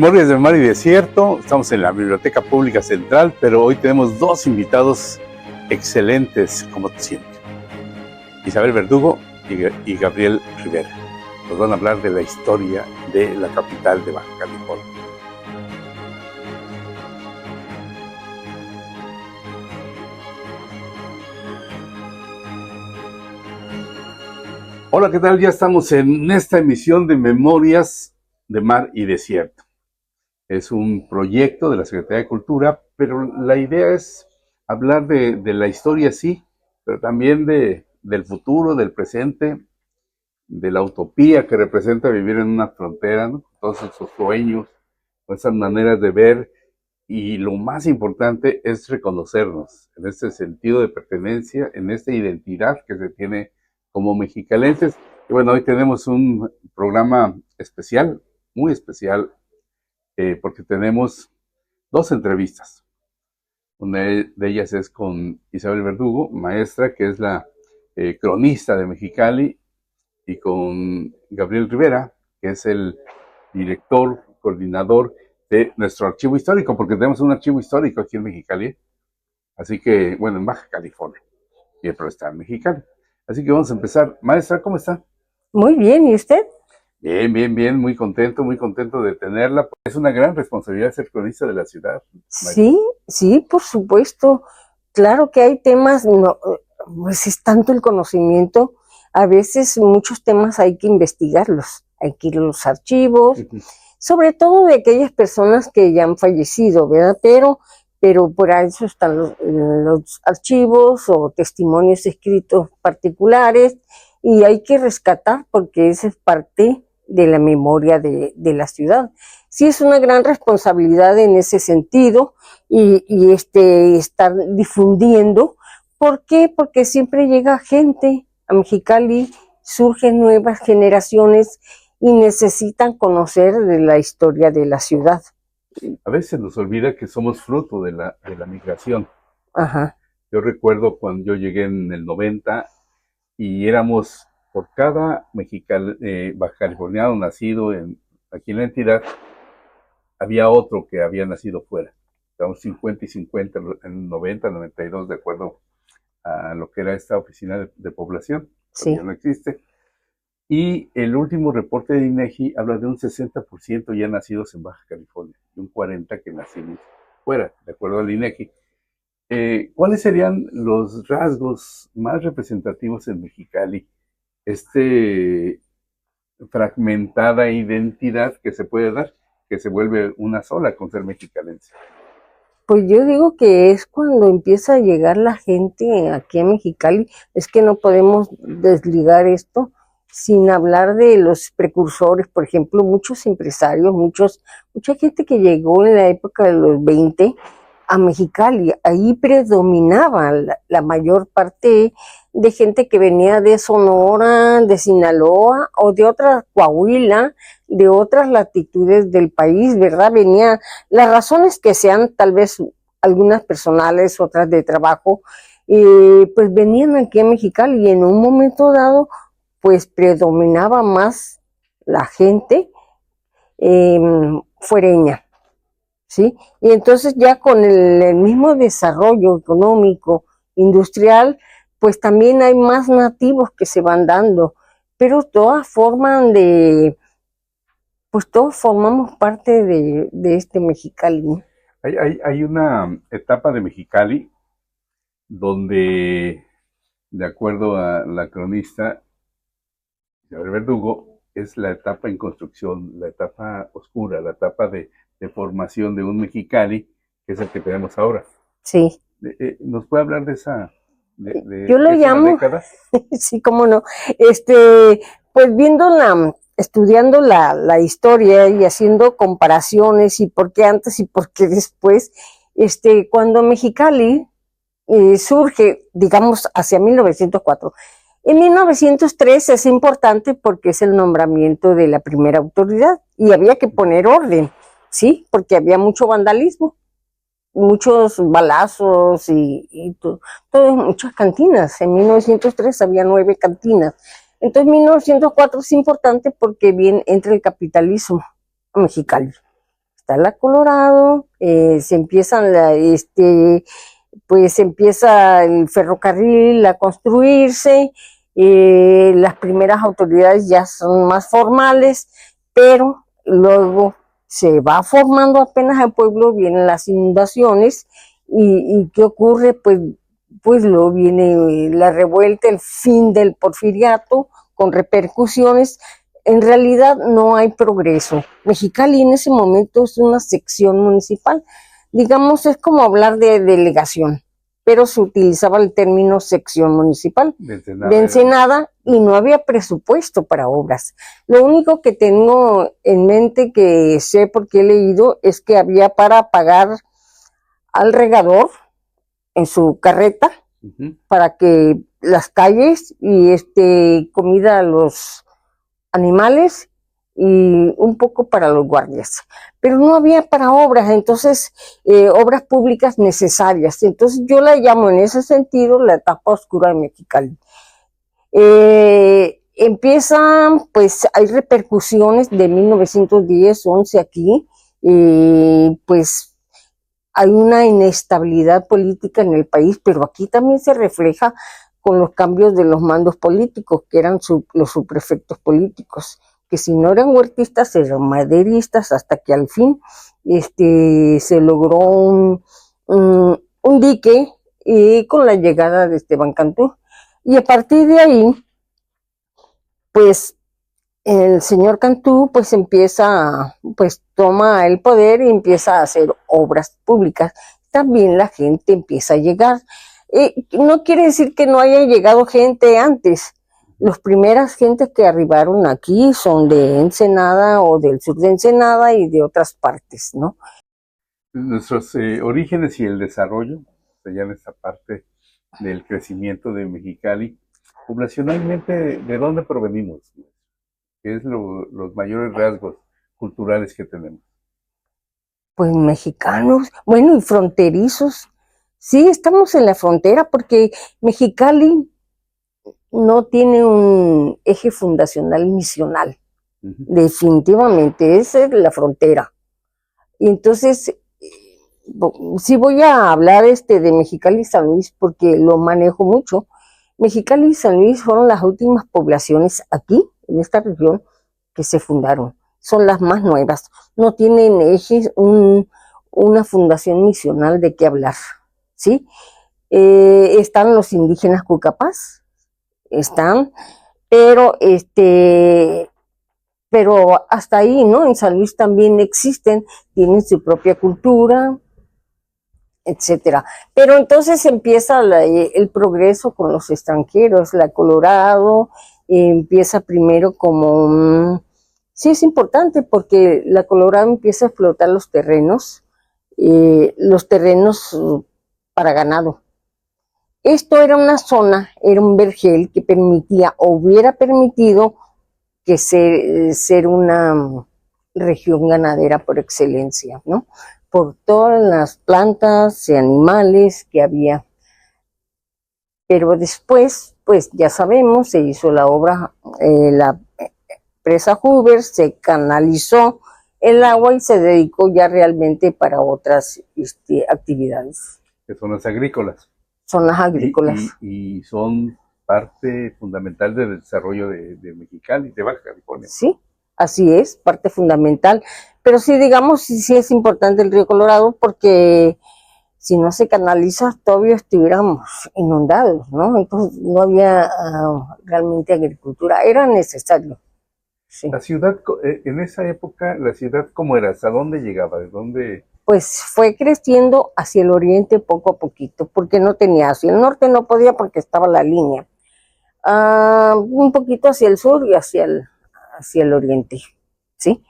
Memorias de Mar y Desierto, estamos en la Biblioteca Pública Central, pero hoy tenemos dos invitados excelentes, como siempre. Isabel Verdugo y Gabriel Rivera. Nos van a hablar de la historia de la capital de Baja California. Hola, ¿qué tal? Ya estamos en esta emisión de Memorias de Mar y Desierto. Es un proyecto de la Secretaría de Cultura, pero la idea es hablar de la historia, sí, pero también del futuro, del presente, de la utopía que representa vivir en una frontera, ¿no? Todos esos sueños, esas maneras de ver, y lo más importante es reconocernos en este sentido de pertenencia, en esta identidad que se tiene como mexicalenses. Y bueno, hoy tenemos un programa especial, muy especial, porque tenemos dos entrevistas. Una de ellas es con Isabel Verdugo, maestra, que es la cronista de Mexicali, y con Gabriel Rivera, que es el director, coordinador de nuestro archivo histórico, porque tenemos un archivo histórico aquí en Mexicali. Así que, bueno, en Baja California, pero está en Mexicali. Así que vamos a empezar. Maestra, ¿cómo está? Muy bien, ¿y usted? Bien, muy contento de tenerla. Es una gran responsabilidad ser cronista de la ciudad, maestra. Sí, por supuesto. Claro que hay temas, pues es tanto el conocimiento, a veces muchos temas hay que investigarlos, hay que ir a los archivos, sobre todo de aquellas personas que ya han fallecido, ¿verdad? Pero por eso están los archivos o testimonios escritos particulares, y hay que rescatar porque esa es parte de la memoria de la ciudad. Sí, es una gran responsabilidad en ese sentido y estar difundiendo. ¿Por qué? Porque siempre llega gente a Mexicali, surgen nuevas generaciones y necesitan conocer de la historia de la ciudad. A veces nos olvida que somos fruto de la migración. Ajá. Yo recuerdo cuando yo llegué en el 90 y éramos, por cada baja californiano nacido aquí en la entidad, había otro que había nacido fuera. Estábamos 50 y 50 en 90, 92, de acuerdo a lo que era esta oficina de población, que Sí. ya no existe. Y el último reporte de INEGI habla de un 60% ya nacidos en Baja California y un 40% que nacimos fuera, de acuerdo al INEGI. ¿Cuáles serían los rasgos más representativos en Mexicali? Fragmentada identidad que se puede dar, que se vuelve una sola con ser mexicalense. Pues yo digo que es cuando empieza a llegar la gente aquí a Mexicali, es que no podemos desligar esto sin hablar de los precursores, por ejemplo, muchos empresarios, mucha gente que llegó en la época de los 20 a Mexicali, ahí predominaba la mayor parte de gente que venía de Sonora, de Sinaloa o de otra Coahuila, de otras latitudes del país, ¿verdad? Venía, las razones que sean tal vez algunas personales, otras de trabajo, pues venían aquí a Mexicali y en un momento dado pues predominaba más la gente fuereña, ¿sí? Y entonces ya con el mismo desarrollo económico, industrial, pues también hay más nativos que se van dando, pero todas pues todos formamos parte de este Mexicali. Hay una etapa de Mexicali donde, de acuerdo a la cronista Isabel Verdugo, es la etapa en construcción, la etapa oscura, la etapa de formación de un Mexicali, que es el que tenemos ahora. Sí. ¿Nos puede hablar de esa Yo lo llamo, década? Sí, cómo no, pues estudiando la historia y haciendo comparaciones y por qué antes y por qué después, cuando Mexicali surge, digamos, hacia 1904. En 1903 es importante porque es el nombramiento de la primera autoridad y había que poner orden, ¿sí? Porque había mucho vandalismo, muchos balazos y muchas cantinas. En 1903 había 9 cantinas. Entonces 1904 es importante porque bien entra el capitalismo a Mexicali. está la Colorado, se empiezan pues empieza el ferrocarril a construirse, las primeras autoridades ya son más formales, pero luego se va formando apenas el pueblo, vienen las inundaciones, y ¿qué ocurre? Pues luego viene la revuelta, el fin del porfiriato, con repercusiones. En realidad no hay progreso. Mexicali en ese momento es una sección municipal. Digamos, es como hablar de delegación, pero se utilizaba el término sección municipal de Ensenada y no había presupuesto para obras. Lo único que tengo en mente, que sé porque he leído, es que había para pagar al regador en su carreta, para que las calles y comida a los animales y un poco para los guardias, pero no había para obras, entonces obras públicas necesarias. Entonces yo la llamo en ese sentido la etapa oscura de Mexicali. Empiezan, pues hay repercusiones de 1910-11 aquí, pues hay una inestabilidad política en el país, pero aquí también se refleja con los cambios de los mandos políticos, que eran los subprefectos políticos, que si no eran huertistas, eran maderistas, hasta que al fin se logró un dique con la llegada de Esteban Cantú. Y a partir de ahí, pues el señor Cantú pues toma el poder y empieza a hacer obras públicas. También la gente empieza a llegar. No quiere decir que no haya llegado gente antes. Las primeras gentes que arribaron aquí son de Ensenada o del sur de Ensenada y de otras partes, ¿no? Nuestros orígenes y el desarrollo, ya en esta parte del crecimiento de Mexicali, poblacionalmente, ¿de dónde provenimos? ¿Qué es los mayores rasgos culturales que tenemos? Pues mexicanos, bueno, y fronterizos. Sí, estamos en la frontera porque Mexicali no tiene un eje fundacional misional. Definitivamente, esa es la frontera. Y entonces, sí voy a hablar de Mexicali y San Luis porque lo manejo mucho. Mexicali y San Luis fueron las últimas poblaciones aquí, en esta región, que se fundaron. Son las más nuevas. No tienen ejes, una fundación misional de qué hablar, ¿sí? Están los indígenas cucapás, están, pero pero hasta ahí, ¿no? En San Luis también existen, tienen su propia cultura, etcétera. Pero entonces empieza el progreso con los extranjeros, la Colorado empieza primero como sí es importante porque la Colorado empieza a explotar los terrenos para ganado. Esto era una zona, era un vergel que permitía o hubiera permitido que ser una región ganadera por excelencia, ¿no? Por todas las plantas y animales que había. Pero después, pues ya sabemos, se hizo la obra, la presa Hoover, se canalizó el agua y se dedicó ya realmente para otras actividades. Que son las agrícolas. Son las agrícolas. Y son parte fundamental del desarrollo de Mexicali, de Baja California. Sí, así es, parte fundamental. Pero sí, digamos, sí es importante el río Colorado porque si no se canaliza, todavía estuviéramos inundados, ¿no? Entonces no había realmente agricultura, era necesario. Sí. La ciudad, en esa época, la ciudad, ¿cómo era? ¿Hasta dónde llegaba? ¿De dónde? Pues fue creciendo hacia el oriente poco a poquito, porque no tenía, hacia el norte no podía porque estaba la línea. Un poquito hacia el sur y hacia el oriente, ¿sí?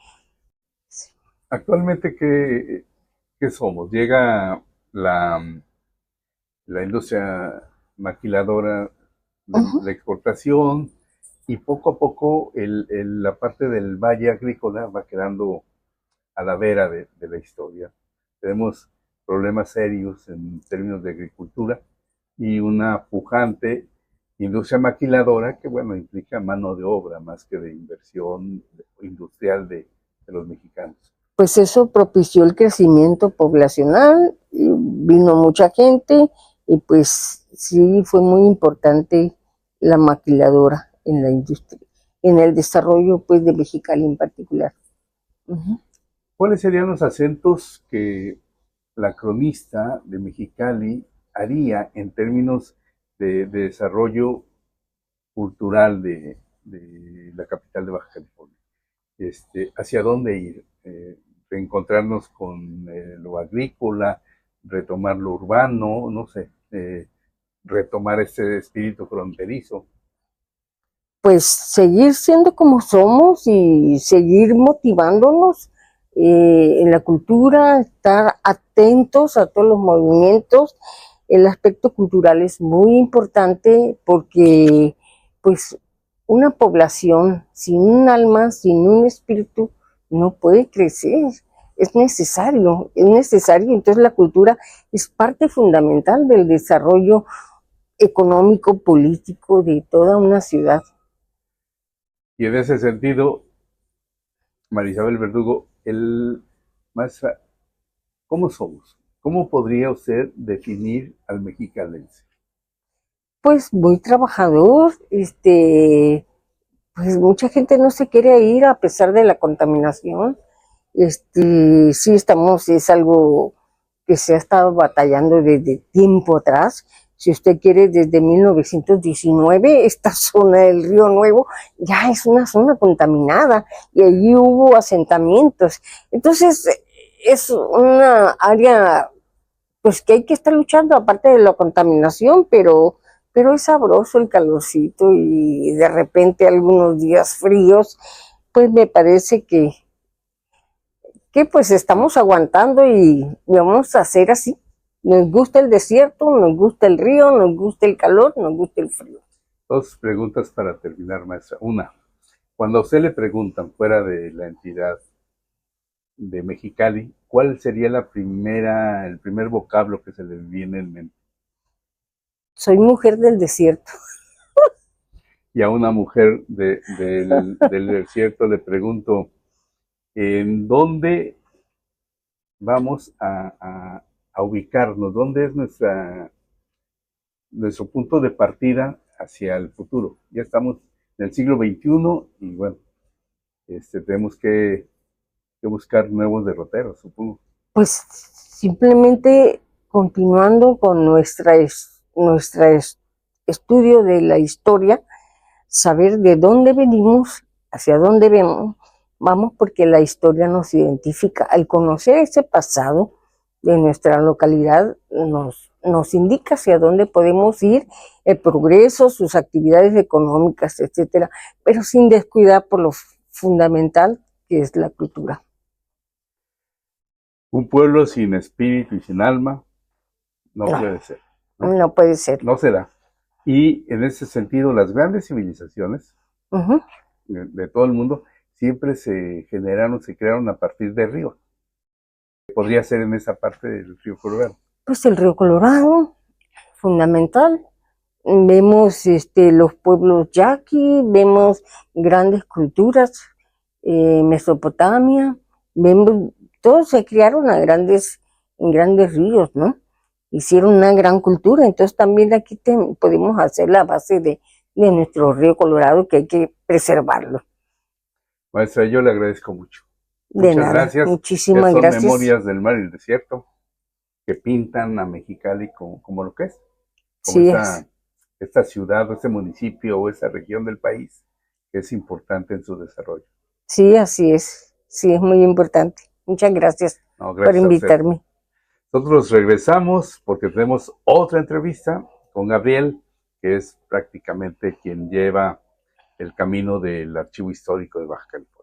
Actualmente, ¿qué somos? Llega la industria maquiladora de la exportación y poco a poco la parte del valle agrícola va quedando a la vera de la historia. Tenemos problemas serios en términos de agricultura y una pujante industria maquiladora que, bueno, implica mano de obra más que de inversión industrial de los mexicanos. pues eso propició el crecimiento poblacional, y vino mucha gente y pues sí fue muy importante la maquiladora en la industria, en el desarrollo pues de Mexicali en particular. Uh-huh. ¿Cuáles serían los acentos que la cronista de Mexicali haría en términos de desarrollo cultural de la capital de Baja California? ¿Hacia dónde ir? Reencontrarnos con lo agrícola, retomar lo urbano, no sé, retomar ese espíritu fronterizo. Pues seguir siendo como somos y seguir motivándonos en la cultura, estar atentos a todos los movimientos. El aspecto cultural es muy importante porque pues una población sin un alma, sin un espíritu, no puede crecer. Es necesario. Entonces la cultura es parte fundamental del desarrollo económico, político de toda una ciudad. Y en ese sentido, Marisabel Verdugo, maestra, ¿cómo somos? ¿Cómo podría usted definir al mexicalense? Pues muy trabajador, pues mucha gente no se quiere ir a pesar de la contaminación. Sí estamos, es algo que se ha estado batallando desde tiempo atrás. Si usted quiere, desde 1919, esta zona del Río Nuevo ya es una zona contaminada y allí hubo asentamientos. Entonces, es una área pues que hay que estar luchando, aparte de la contaminación, pero es sabroso el calorcito y de repente algunos días fríos, pues me parece que pues estamos aguantando y vamos a hacer así. Nos gusta el desierto, nos gusta el río, nos gusta el calor, nos gusta el frío. Dos preguntas para terminar, maestra. Una, cuando a usted le preguntan fuera de la entidad de Mexicali, ¿cuál sería el primer vocablo que se le viene en mente? Soy mujer del desierto. Y a una mujer del desierto le pregunto, ¿en dónde vamos a ubicarnos? ¿Dónde es nuestro punto de partida hacia el futuro? Ya estamos en el siglo XXI y bueno, tenemos que buscar nuevos derroteros, supongo. Pues simplemente continuando con nuestra estudio de la historia, saber de dónde venimos, hacia dónde vamos, porque la historia nos identifica. Al conocer ese pasado de nuestra localidad, nos indica hacia dónde podemos ir, el progreso, sus actividades económicas, etcétera, pero sin descuidar por lo fundamental que es la cultura. Un pueblo sin espíritu y sin alma no puede ser. No puede ser. No será. Y en ese sentido, las grandes civilizaciones de todo el mundo siempre se generaron, se crearon a partir de ríos. Podría ser en esa parte del río Colorado. Pues el río Colorado, fundamental. Vemos los pueblos yaqui, vemos grandes culturas, Mesopotamia, vemos, todos se criaron en grandes ríos, ¿no? Hicieron una gran cultura, entonces también aquí podemos hacer la base de nuestro río Colorado, que hay que preservarlo. Maestra, yo le agradezco mucho. De nada, gracias. Muchísimas son gracias. Memorias del Mar y el Desierto que pintan a Mexicali como lo que es. Como Sí, esta ciudad, o este municipio o esta región del país que es importante en su desarrollo. Sí, así es. Sí, es muy importante. Muchas gracias, por invitarme. Nosotros regresamos porque tenemos otra entrevista con Gabriel, que es prácticamente quien lleva el camino del Archivo Histórico de Baja California.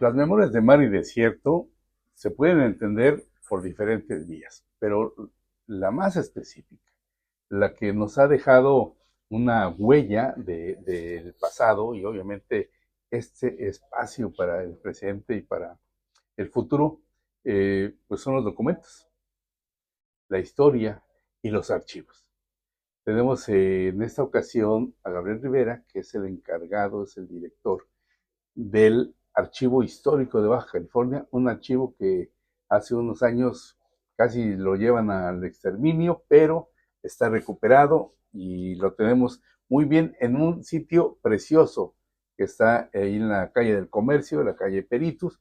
Las memorias de mar y desierto se pueden entender por diferentes vías, pero la más específica, la que nos ha dejado una huella del pasado y obviamente este espacio para el presente y para el futuro, pues son los documentos, la historia y los archivos. Tenemos en esta ocasión a Gabriel Rivera, que es el encargado, es el director del Archivo Histórico de Baja California, un archivo que hace unos años casi lo llevan al exterminio, pero está recuperado y lo tenemos muy bien en un sitio precioso que está ahí en la calle del Comercio, la calle Peritus,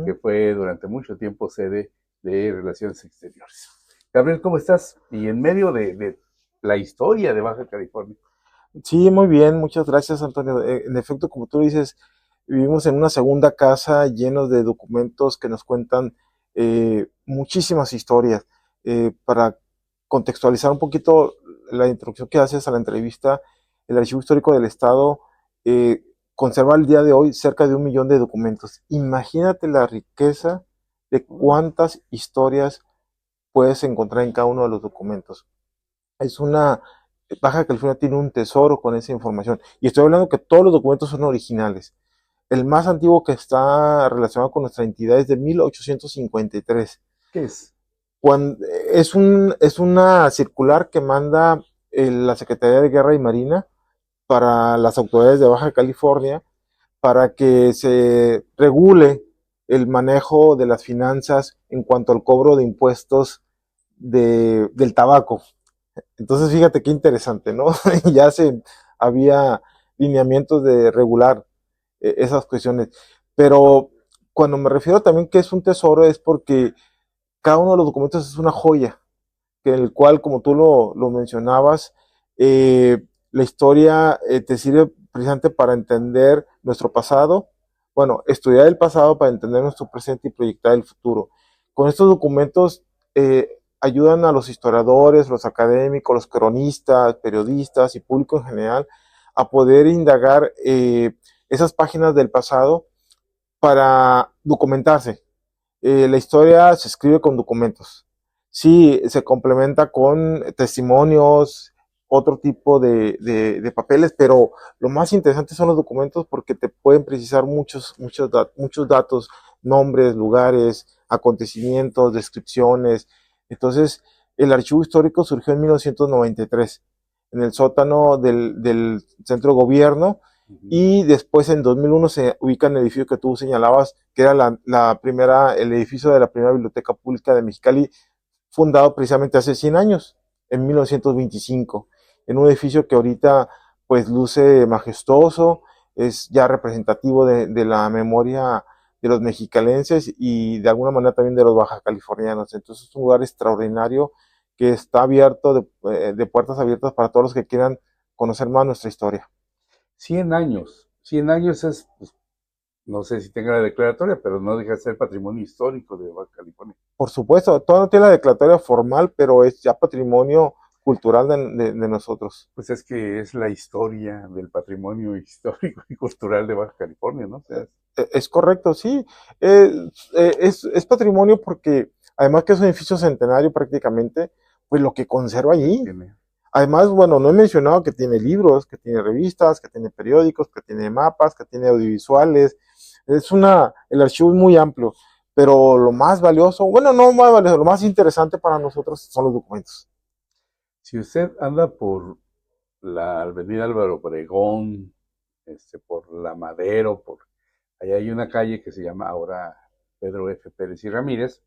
que fue durante mucho tiempo sede de Relaciones Exteriores. Gabriel, ¿cómo estás? Y en medio de la historia de Baja California. Sí, muy bien, muchas gracias, Antonio. En efecto, como tú dices, vivimos en una segunda casa llenos de documentos que nos cuentan muchísimas historias. Para contextualizar un poquito la introducción que haces a la entrevista, el Archivo Histórico del Estado conserva al día de hoy cerca de 1 millón de documentos. Imagínate la riqueza de cuántas historias puedes encontrar en cada uno de los documentos. Baja California tiene un tesoro con esa información. Y estoy hablando que todos los documentos son originales. El más antiguo que está relacionado con nuestra entidad es de 1853. ¿Qué es? Es una circular que manda la Secretaría de Guerra y Marina para las autoridades de Baja California para que se regule el manejo de las finanzas en cuanto al cobro de impuestos del tabaco. Entonces, fíjate qué interesante, ¿no? Ya había lineamientos de regular esas cuestiones. Pero cuando me refiero también que es un tesoro es porque cada uno de los documentos es una joya, en el cual, como tú lo mencionabas, la historia te sirve precisamente para entender nuestro pasado, bueno, estudiar el pasado para entender nuestro presente y proyectar el futuro. Con estos documentos ayudan a los historiadores, los académicos, los cronistas, periodistas y público en general a poder indagar esas páginas del pasado para documentarse. La historia se escribe con documentos. Sí, se complementa con testimonios, otro tipo de papeles, pero lo más interesante son los documentos porque te pueden precisar muchos datos, nombres, lugares, acontecimientos, descripciones. Entonces, el archivo histórico surgió en 1993 en el sótano del centro de gobierno y después en 2001 se ubica en el edificio que tú señalabas, que era el edificio de la primera biblioteca pública de Mexicali, fundado precisamente hace 100 años, en 1925, en un edificio que ahorita pues luce majestuoso, es ya representativo de la memoria de los mexicalenses y de alguna manera también de los baja californianos. Entonces es un lugar extraordinario que está abierto, de puertas abiertas para todos los que quieran conocer más nuestra historia. 100 años. 100 años es, pues, no sé si tenga la declaratoria, pero no deja de ser patrimonio histórico de Baja California. Por supuesto, todavía no tiene la declaratoria formal, pero es ya patrimonio cultural de nosotros. Pues es que es la historia del patrimonio histórico y cultural de Baja California, ¿no? O sea, es correcto, sí. Es patrimonio porque, además que es un edificio centenario prácticamente, pues lo que conserva allí. Además, bueno, no he mencionado que tiene libros, que tiene revistas, que tiene periódicos, que tiene mapas, que tiene audiovisuales. El archivo es muy amplio, pero lo más valioso, bueno, no más valioso, lo más interesante para nosotros son los documentos. Si usted anda por la avenida Álvaro Obregón, por la Madero, allá hay una calle que se llama ahora Pedro F. Pérez y Ramírez,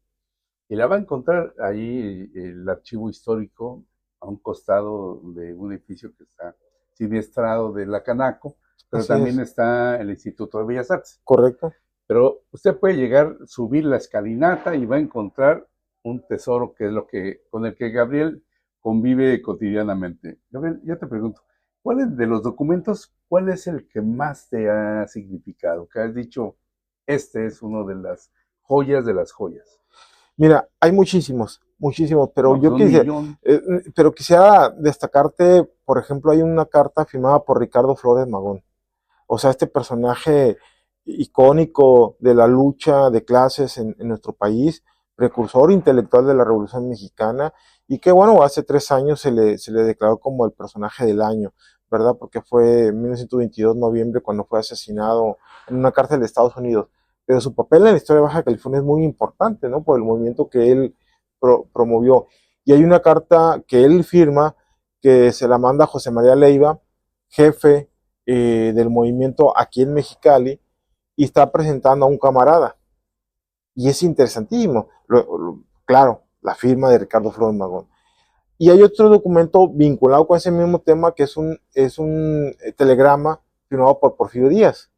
y la va a encontrar ahí el archivo histórico a un costado de un edificio que está siniestrado de la Canaco, pero así también está el Instituto de Bellas Artes. Correcto. Pero usted puede llegar, subir la escalinata y va a encontrar un tesoro que es con el que Gabriel convive cotidianamente. Gabriel, yo te pregunto, de los documentos, cuál es el que más te ha significado? Que has dicho, este es uno de las joyas de las joyas. Mira, hay muchísimos, pero pero quisiera destacarte, por ejemplo, hay una carta firmada por Ricardo Flores Magón. O sea, este personaje icónico de la lucha de clases en nuestro país, precursor intelectual de la Revolución Mexicana, y que bueno, hace 3 años se le declaró como el personaje del año, ¿verdad? Porque fue en 1922, noviembre, cuando fue asesinado en una cárcel de Estados Unidos. Pero su papel en la historia de Baja California es muy importante, ¿no? Por el movimiento que él promovió. Y hay una carta que él firma, que se la manda a José María Leiva, jefe del movimiento aquí en Mexicali, y está presentando a un camarada. Y es interesantísimo. Claro, la firma de Ricardo Flores Magón. Y hay otro documento vinculado con ese mismo tema, que es un telegrama firmado por Porfirio Díaz,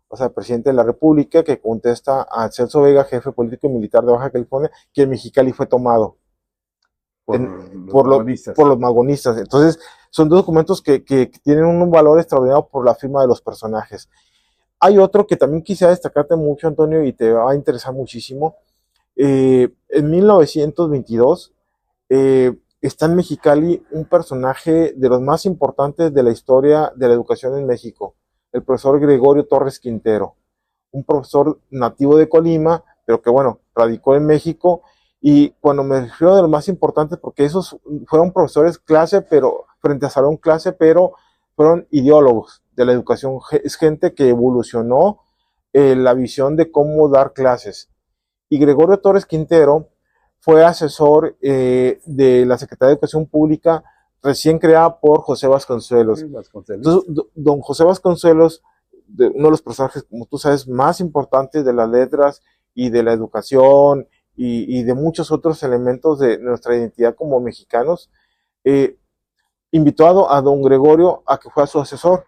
o sea, el presidente de la República, que contesta a Celso Vega, jefe político y militar de Baja California, que en Mexicali fue tomado por los magonistas. Entonces, son dos documentos que tienen un valor extraordinario por la firma de los personajes. Hay otro que también quisiera destacarte mucho, Antonio, y te va a interesar muchísimo. En 1922 está en Mexicali un personaje de los más importantes de la historia de la educación en México, el profesor Gregorio Torres Quintero, un profesor nativo de Colima, pero que bueno, radicó en México. Y cuando me refiero de los más importantes, porque esos fueron profesores clase, pero frente a salón clase, pero fueron ideólogos de la educación. Es gente que evolucionó la visión de cómo dar clases. Y Gregorio Torres Quintero fue asesor de la Secretaría de Educación Pública recién creada por José Vasconcelos. Entonces, don José Vasconcelos, uno de los personajes, como tú sabes, más importantes de las letras y de la educación y de muchos otros elementos de nuestra identidad como mexicanos, invitó a don Gregorio a que fuera su asesor.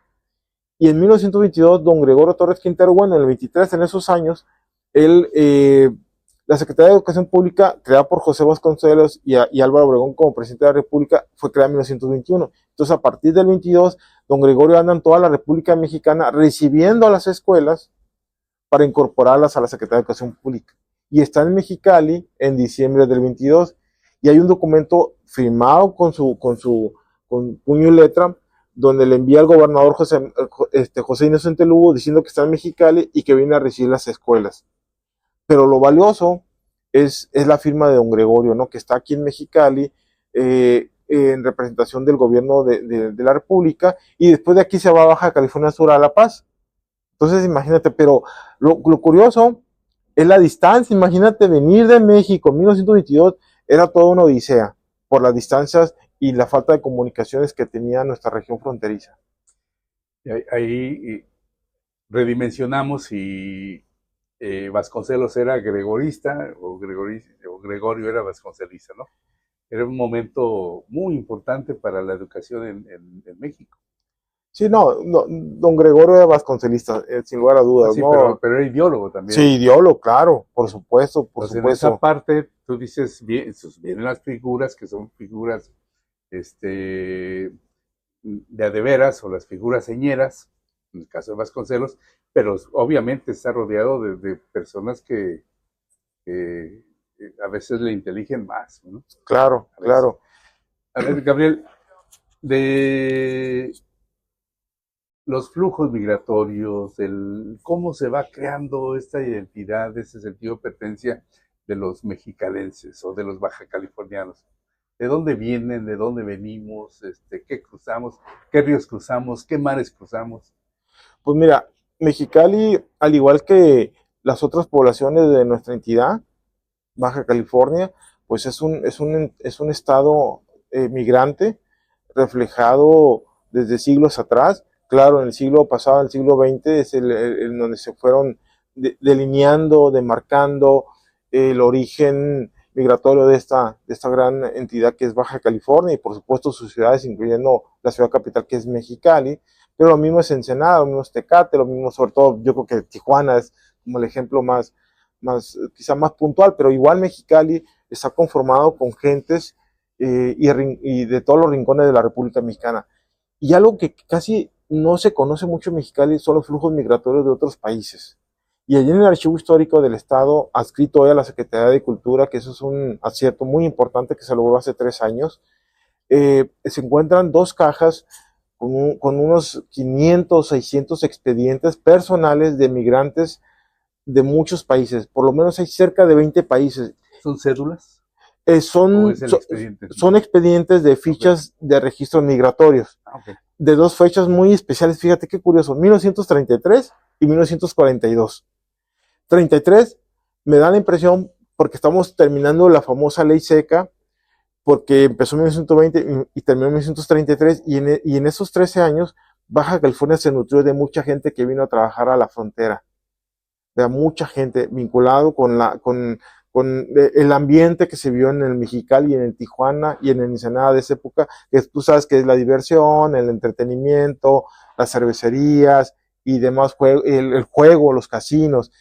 Y en 1922, don Gregorio Torres Quintero, bueno, en el 23, en esos años, la Secretaría de Educación Pública, creada por José Vasconcelos y Álvaro Obregón como presidente de la República, fue creada en 1921. Entonces, a partir del 22, don Gregorio anda en toda la República Mexicana recibiendo a las escuelas para incorporarlas a la Secretaría de Educación Pública. Y está en Mexicali en diciembre del 22. Y hay un documento firmado con puño y letra, donde le envía al gobernador José Inocente Lugo diciendo que está en Mexicali y que viene a recibir las escuelas. Pero lo valioso es la firma de don Gregorio, ¿no? Que está aquí en Mexicali en representación del gobierno de la República, y después de aquí se va a Baja California Sur a La Paz. Entonces imagínate, pero lo curioso es la distancia. Imagínate venir de México en 1922, era toda una odisea por las distancias y la falta de comunicaciones que tenía nuestra región fronteriza. Ahí redimensionamos si Vasconcelos era gregorista o Gregorio era vasconcelista, ¿no? Era un momento muy importante para la educación en México. Sí, no, don Gregorio era vasconcelista, sin lugar a dudas. Sí, ¿no? pero era ideólogo también. Sí, ideólogo, claro, por supuesto, por Entonces, supuesto. en esa parte, tú dices, vienen las figuras, que son figuras de a de veras, o las figuras señeras, en el caso de Vasconcelos, pero obviamente está rodeado de personas que a veces le inteligen más, ¿no? Claro, claro. A ver, Gabriel, de los flujos migratorios, cómo se va creando esta identidad, ese sentido de pertenencia de los mexicalenses o de los baja californianos. ¿De dónde vienen? ¿De dónde venimos? ¿Qué cruzamos? ¿Qué ríos cruzamos? ¿Qué mares cruzamos? Pues mira, Mexicali, al igual que las otras poblaciones de nuestra entidad, Baja California, pues es un estado migrante, reflejado desde siglos atrás. Claro, en el siglo pasado, en el siglo XX, es el donde se fueron delineando, demarcando el origen migratorio de esta gran entidad que es Baja California, y por supuesto sus ciudades, incluyendo la ciudad capital que es Mexicali. Pero lo mismo es Ensenada, lo mismo es Tecate, lo mismo, sobre todo, yo creo que Tijuana es como el ejemplo quizá más puntual, pero igual Mexicali está conformado con gentes y de todos los rincones de la República Mexicana. Y algo que casi no se conoce mucho en Mexicali son los flujos migratorios de otros países. Y allí en el Archivo Histórico del Estado, adscrito hoy a la Secretaría de Cultura, que eso es un acierto muy importante que se logró hace 3 años, se encuentran 2 cajas con unos 500, 600 expedientes personales de migrantes de muchos países. Por lo menos hay cerca de 20 países. ¿Son cédulas? Son expedientes de fichas de registros migratorios. Okay. De dos fechas muy especiales. Fíjate qué curioso. 1933 y 1942. 33 me da la impresión porque estamos terminando la famosa ley seca, porque empezó en 1920 y terminó en 1933, y en esos 13 años Baja California se nutrió de mucha gente que vino a trabajar a la frontera, de mucha gente vinculado con el ambiente que se vio en el Mexicali y en el Tijuana y en el Ensenada de esa época, que tú sabes que es la diversión, el entretenimiento, las cervecerías y demás, el juego, los casinos.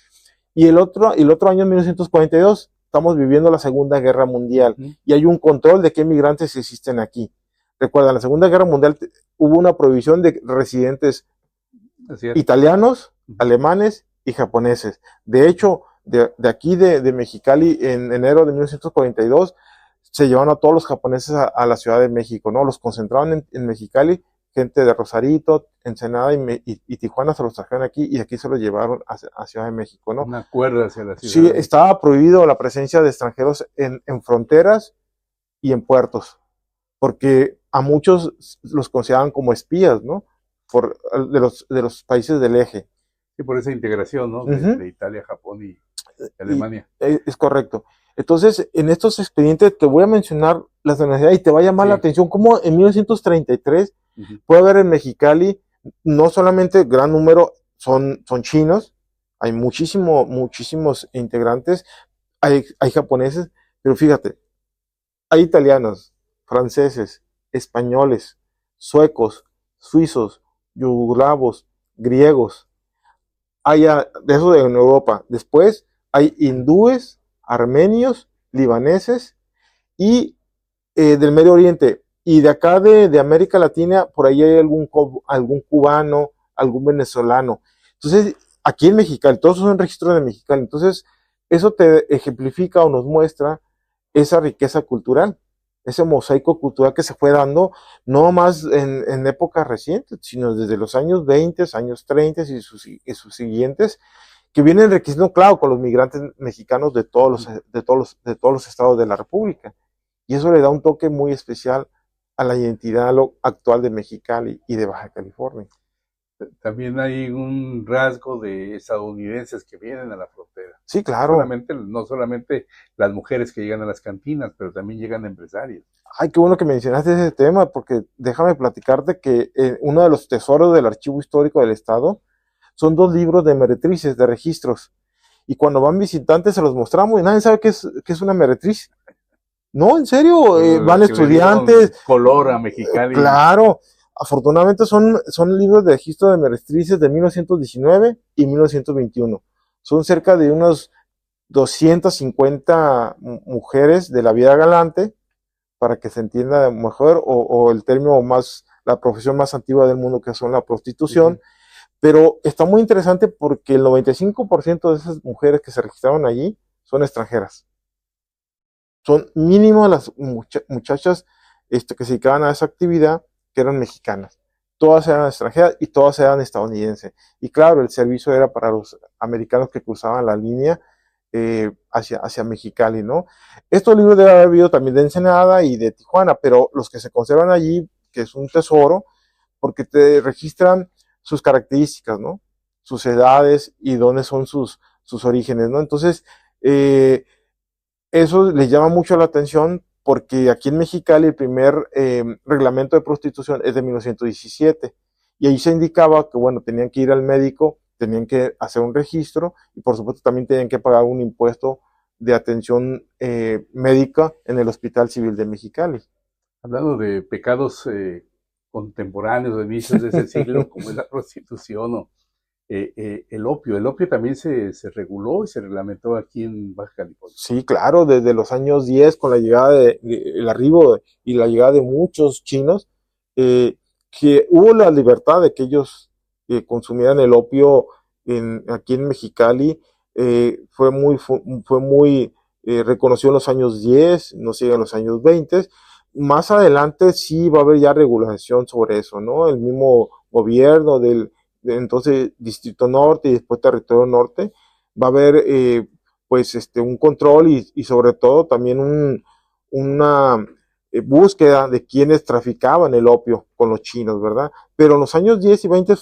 Y el otro año, 1942, estamos viviendo la Segunda Guerra Mundial, y hay un control de qué migrantes existen aquí. Recuerda, en la Segunda Guerra Mundial hubo una prohibición de residentes italianos, alemanes y japoneses. De hecho, de aquí de Mexicali, en enero de 1942, se llevaron a todos los japoneses a la Ciudad de México, ¿no? Los concentraron en Mexicali, gente de Rosarito, Ensenada y Tijuana se los trajeron aquí, y aquí se los llevaron a Ciudad de México, ¿no? Un acuerdo hacia la ciudad. Sí, estaba prohibido la presencia de extranjeros en fronteras y en puertos, porque a muchos los consideraban como espías, ¿no? De los países del eje. Sí, por esa integración, ¿no? De Italia, Japón y Alemania. Es correcto. Entonces, en estos expedientes te voy a mencionar las universidades y te va a llamar la atención cómo en 1933 puede haber en Mexicali no solamente gran número son chinos, hay muchísimos integrantes, hay japoneses, pero fíjate, hay italianos, franceses, españoles, suecos, suizos, yugoslavos, griegos, hay de eso en Europa. Después hay hindúes, armenios, libaneses y del Medio Oriente. Y de acá de América Latina, por ahí hay algún cubano, algún venezolano. Entonces, aquí en Mexicali, todos son registros de Mexicali. Entonces, eso te ejemplifica o nos muestra esa riqueza cultural, ese mosaico cultural que se fue dando, no más en épocas recientes, sino desde los años 20, años 30 y sus siguientes, que vienen enriqueciendo, claro, con los migrantes mexicanos de todos los estados de la República. Y eso le da un toque muy especial a la identidad actual de Mexicali y de Baja California. También hay un rasgo de estadounidenses que vienen a la frontera. Sí, claro. No solamente las mujeres que llegan a las cantinas, pero también llegan empresarios. Ay, qué bueno que mencionaste ese tema, porque déjame platicarte que uno de los tesoros del Archivo Histórico del Estado son 2 libros de meretrices, de registros. Y cuando van visitantes se los mostramos y nadie sabe qué es una meretriz. No, en serio, van estudiantes. Color a Mexicali. Claro, afortunadamente son libros de registro de meretrices de 1919 y 1921. Son cerca de unos 250 mujeres de la vida galante, para que se entienda mejor, o el término más, la profesión más antigua del mundo, que son la prostitución. Pero está muy interesante porque el 95% de esas mujeres que se registraron allí son extranjeras. Son mínimo las muchachas que se dedicaban a esa actividad, que eran mexicanas. Todas eran extranjeras y todas eran estadounidenses. Y claro, el servicio era para los americanos que cruzaban la línea hacia Mexicali, ¿no? Estos libros debe haber habido también de Ensenada y de Tijuana, pero los que se conservan allí, que es un tesoro, porque te registran sus características, ¿no? Sus edades y dónde son sus orígenes, ¿no? Entonces, eso les llama mucho la atención, porque aquí en Mexicali el primer reglamento de prostitución es de 1917, y ahí se indicaba que, bueno, tenían que ir al médico, tenían que hacer un registro, y por supuesto también tenían que pagar un impuesto de atención médica en el Hospital Civil de Mexicali. Hablando de pecados contemporáneos de inicios de ese siglo, como es la prostitución o el opio también se reguló y se reglamentó aquí en Baja California. Sí, claro, desde los años 10, con la llegada el arribo y la llegada de muchos chinos, que hubo la libertad de que ellos consumieran el opio aquí en Mexicali. Fue muy reconocido en los años 10, no sigue en los años 20, más adelante sí va a haber ya regulación sobre eso, ¿no? El mismo gobierno de entonces Distrito Norte y después Territorio Norte va a haber pues un control y sobre todo también una búsqueda de quienes traficaban el opio con los chinos, ¿verdad? Pero en los años 10 y 20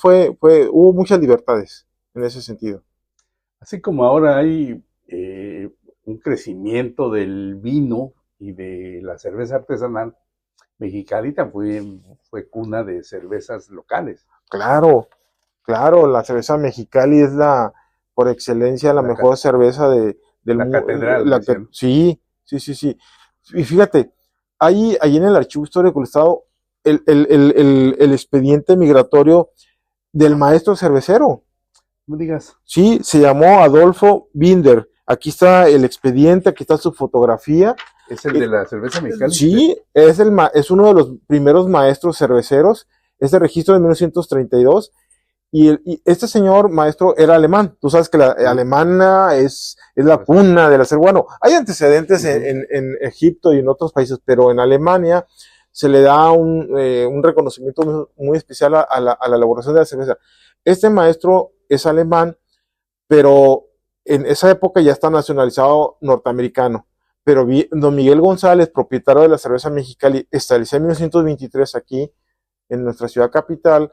hubo muchas libertades en ese sentido. Así como ahora hay un crecimiento del vino y de la cerveza artesanal, Mexicali fue cuna de cervezas locales. Claro, claro, la cerveza Mexicali es por excelencia, la mejor cerveza del la mundo. catedral. Sí. Y fíjate, ahí en el Archivo Histórico del Estado, el expediente migratorio del maestro cervecero. No digas. Sí, se llamó Adolfo Binder. Aquí está el expediente, aquí está su fotografía. ¿Es el de la cerveza Mexicali? Sí, es uno de los primeros maestros cerveceros. Es de registro de 1932. Y este señor maestro era alemán. Tú sabes que la alemana es la cuna de la cerveza. Bueno, hay antecedentes en Egipto y en otros países, pero en Alemania se le da un reconocimiento muy especial a la elaboración de la cerveza. Este maestro es alemán, pero en esa época ya está nacionalizado norteamericano. Pero don Miguel González, propietario de la cerveza Mexicali, estableció en 1923 aquí, en nuestra ciudad capital,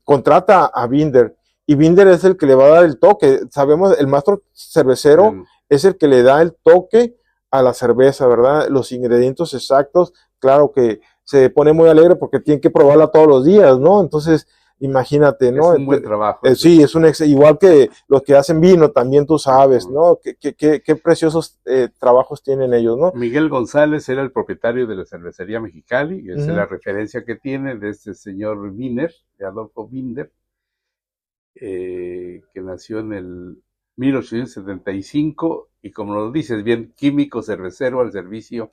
contrata a Binder. Y Binder es el que le va a dar el toque. Sabemos, el maestro cervecero es el que le da el toque a la cerveza, ¿verdad? Los ingredientes exactos. Claro que se pone muy alegre porque tiene que probarla todos los días, ¿no? Entonces, imagínate, ¿no? Es un buen trabajo. Sí, igual que los que hacen vino, también tú sabes, ¿no? Qué preciosos trabajos tienen ellos, ¿no? Miguel González era el propietario de la cervecería Mexicali, y esa es la referencia que tiene de este señor Binder, de Adolfo Binder, que nació en el 1875, y como lo dices bien, químico cervecero al servicio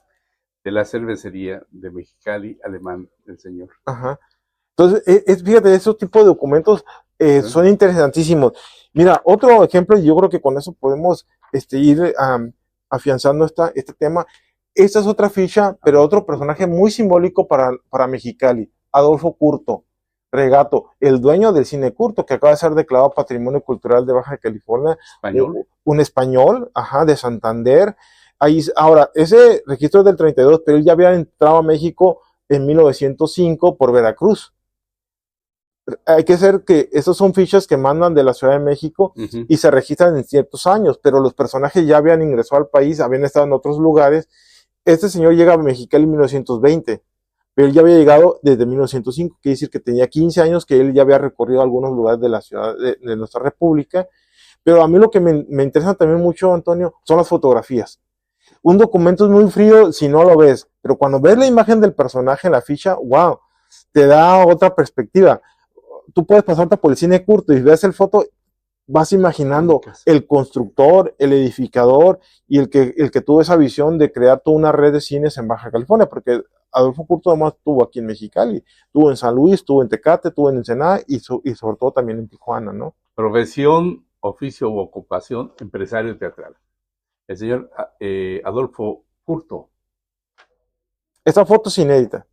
de la cervecería de Mexicali, alemán, el señor. Ajá. Entonces, fíjate, esos tipos de documentos son interesantísimos. Mira, otro ejemplo, y yo creo que con eso podemos ir afianzando este tema. Esta es otra ficha, pero otro personaje muy simbólico para Mexicali, Adolfo Curto, Regato, el dueño del cine Curto, que acaba de ser declarado Patrimonio Cultural de Baja California. ¿Español? Un español, de Santander. Ahora, ese registro es del 32, pero él ya había entrado a México en 1905 por Veracruz. Hay que ser que estos son fichas que mandan de la Ciudad de México y se registran en ciertos años, pero los personajes ya habían ingresado al país, habían estado en otros lugares. Este señor llega a Mexicali en 1920, pero él ya había llegado desde 1905, quiere decir que tenía 15 años, que él ya había recorrido algunos lugares de la ciudad de nuestra república. Pero a mí lo que me interesa también mucho, Antonio, son las fotografías. Un documento es muy frío si no lo ves, pero cuando ves la imagen del personaje en la ficha, wow, te da otra perspectiva. Tú puedes pasarte por el cine Curto y ves el foto, vas imaginando el constructor, el edificador y el que tuvo esa visión de crear toda una red de cines en Baja California, porque Adolfo Curto además estuvo aquí en Mexicali, estuvo en San Luis, estuvo en Tecate, estuvo en Ensenada y sobre todo también en Tijuana, ¿no? Profesión, oficio u ocupación, empresario teatral. El señor Adolfo Curto. Esta foto es inédita.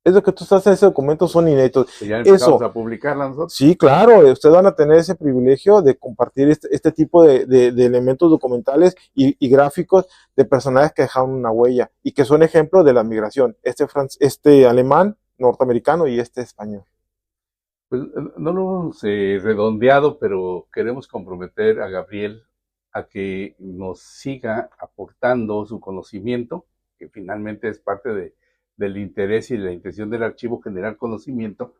Es lo que tú estás en ese documento, son inéditos. Ya empezamos a publicarla nosotros. Sí, claro, ustedes van a tener ese privilegio de compartir este tipo de elementos documentales y gráficos de personajes que dejaron una huella y que son ejemplos de la migración. Este alemán, norteamericano y este español. Pues no lo hemos redondeado, pero queremos comprometer a Gabriel a que nos siga aportando su conocimiento, que finalmente es parte del interés y de la intención del archivo, generar conocimiento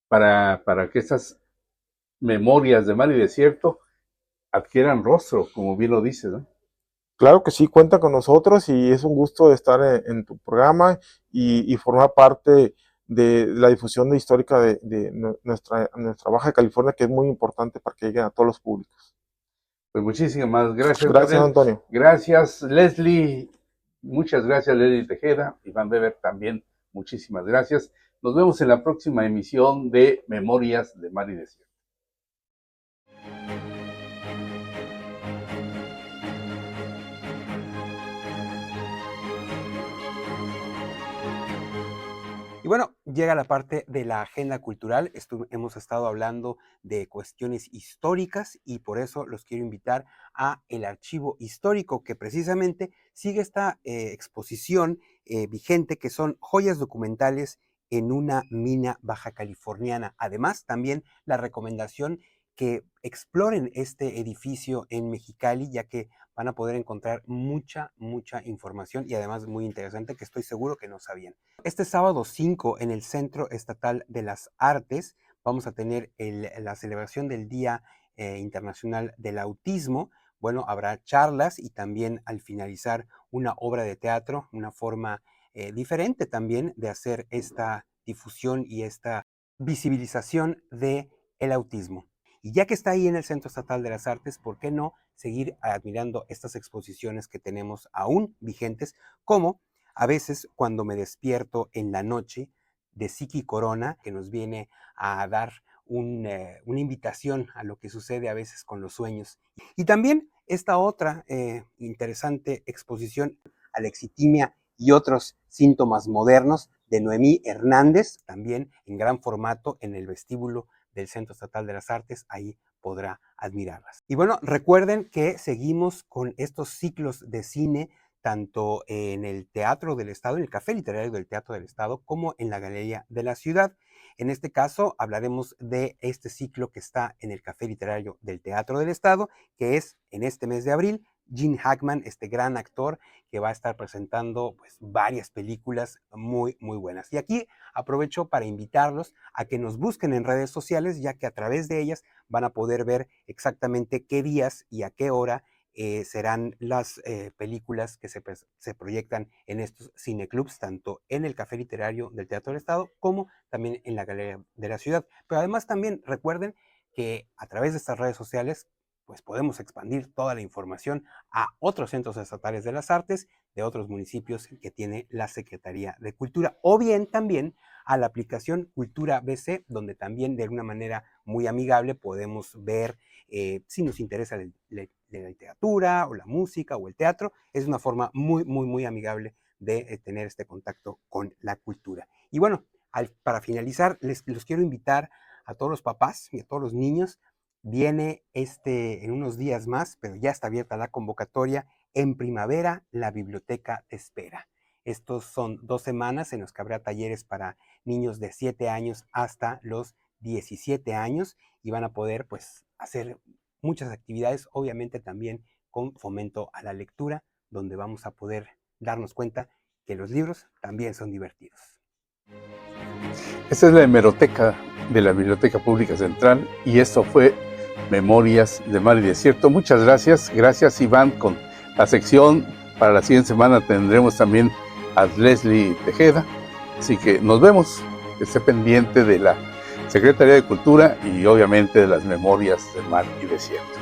para que estas memorias de mar y desierto adquieran rostro, como bien lo dices, ¿no? Claro que sí, cuenta con nosotros y es un gusto estar en tu programa y formar parte de la difusión histórica de nuestra Baja California, que es muy importante para que lleguen a todos los públicos. Pues muchísimas gracias. Gracias, Gabriel. Antonio. Gracias, Leslie. Muchas gracias, Leslie Tejeda. Iván Weber también, muchísimas gracias. Nos vemos en la próxima emisión de Memorias de Mar y Desierto. Y bueno, llega la parte de la agenda cultural. Hemos estado hablando de cuestiones históricas y por eso los quiero invitar a el Archivo Histórico, que precisamente sigue esta exposición vigente, que son joyas documentales en una mina baja californiana. Además, también la recomendación que exploren este edificio en Mexicali, ya que van a poder encontrar mucha información y además muy interesante que estoy seguro que no sabían. Este sábado 5 en el Centro Estatal de las Artes vamos a tener la celebración del Día Internacional del Autismo. Bueno, habrá charlas y también al finalizar una obra de teatro, una forma diferente también de hacer esta difusión y esta visibilización del autismo. Y ya que está ahí en el Centro Estatal de las Artes, ¿por qué no seguir admirando estas exposiciones que tenemos aún vigentes? Como a veces cuando me despierto en la noche, de Siki Corona, que nos viene a dar una invitación a lo que sucede a veces con los sueños. Y también esta otra interesante exposición, Alexitimia y otros síntomas modernos, de Noemí Hernández, también en gran formato en el vestíbulo del Centro Estatal de las Artes. Ahí podrá admirarlas. Y bueno, recuerden que seguimos con estos ciclos de cine tanto en el Teatro del Estado, en el Café Literario del Teatro del Estado, como en la Galería de la Ciudad. En este caso hablaremos de este ciclo que está en el Café Literario del Teatro del Estado, que es en este mes de abril. Gene Hackman, este gran actor que va a estar presentando pues, varias películas muy buenas. Y aquí aprovecho para invitarlos a que nos busquen en redes sociales, ya que a través de ellas van a poder ver exactamente qué días y a qué hora serán las películas que se proyectan en estos cineclubs, tanto en el Café Literario del Teatro del Estado como también en la Galería de la Ciudad. Pero además también recuerden que a través de estas redes sociales pues podemos expandir toda la información a otros centros estatales de las artes de otros municipios que tiene la Secretaría de Cultura, o bien también a la aplicación Cultura BC, donde también de una manera muy amigable podemos ver si nos interesa la literatura o la música o el teatro. Es una forma muy amigable de tener este contacto con la cultura. Y bueno, para finalizar, los quiero invitar a todos los papás y a todos los niños. Viene en unos días más, pero ya está abierta la convocatoria. En primavera, la biblioteca te espera. Estos son 2 semanas en las que habrá talleres para niños de 7 años hasta los 17 años y van a poder pues hacer muchas actividades, obviamente también con fomento a la lectura, donde vamos a poder darnos cuenta que los libros también son divertidos. Esta es la hemeroteca de la Biblioteca Pública Central y esto fue Memorias de Mar y Desierto. Muchas gracias. Gracias, Iván, con la sección. Para la siguiente semana tendremos también a Leslie Tejeda. Así que nos vemos. Esté pendiente de la Secretaría de Cultura y obviamente de las Memorias de Mar y Desierto.